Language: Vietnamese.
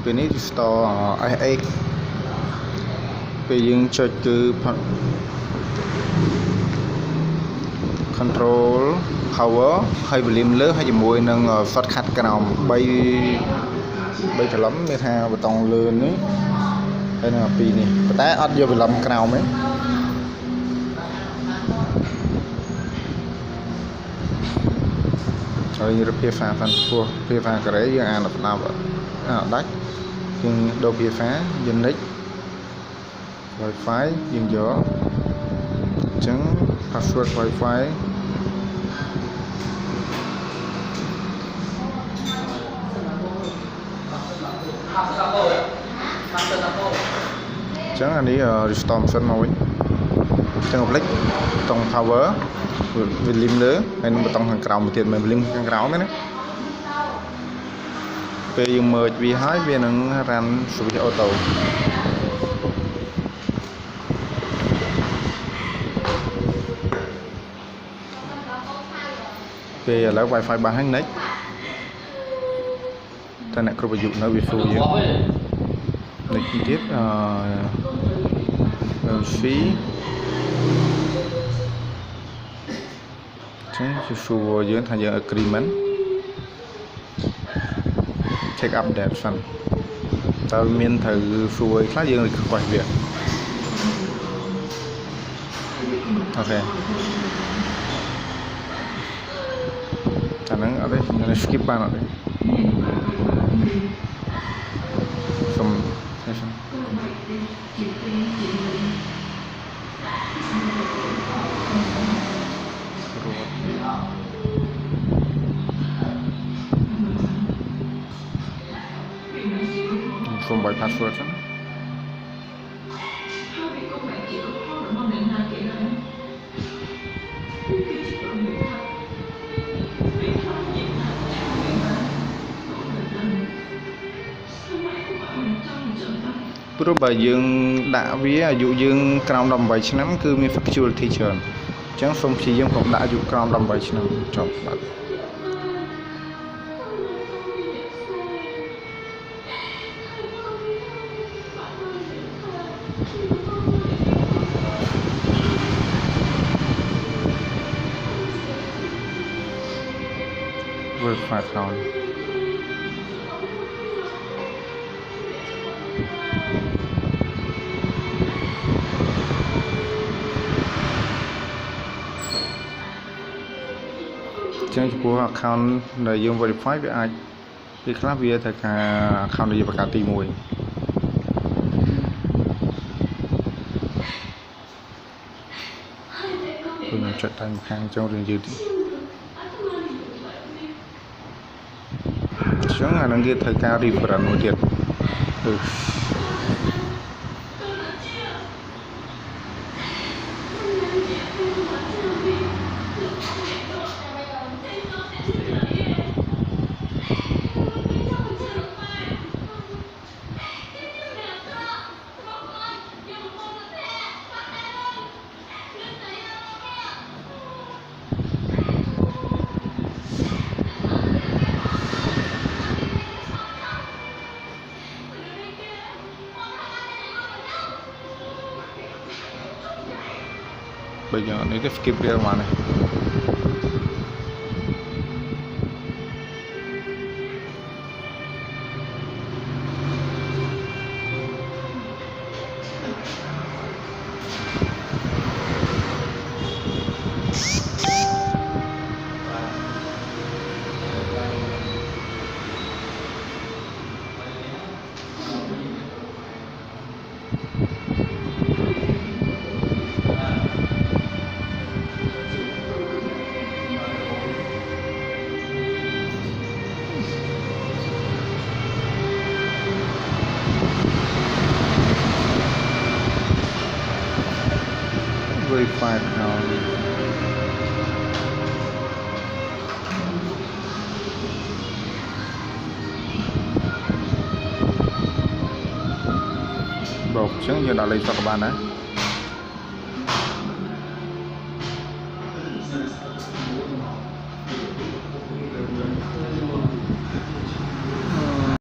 bên này restore IX bây giờ cho cứ control power hay volume lớn hay mùi nâng phát khát cái nào bay thật lắm mới tha và tòng lươn ấy đây là pì này té ắt vô bị lầm cái nào mấy rồi như phía pha phần phua phía pha cái đấy là nào đách nhưng đâu phía phá dân nick wifi dân gió chứng password wifi chẳng là đi restore sân màu chẳng một click trong power vì lim nữa nên một tông hàng cào một tiền mình lim hàng cào đấy về dùng merge vì hai bên nó ran sử dụng ô tô về là wifi 3 hành next ta này có dụng nó bị phù gì next tiếp phí chứ phù dưới thay giờ agreement check update phần tao miên thử phù ấy khác dương được quay việc ok khả năng ở đây nó skip ban ở đây xong from by password bữa bà dương đã vía dụ dương crown đồng 7 năm cứ mi factual teacher chẳng xong chỉ dương cũng đã dụ crown đồng 7 năm chọn bạn verify account chẳng của account là dùng verify với ai thì khác biệt thì cả account là dùng cả tỷ mùi mình chọn thành hàng trong đường dư chẳng là đăng ký thời cao đi vào một tiệt bây giờ nó cái skip ra mà này verify account bột chứng như đã lấy cho các bạn đấy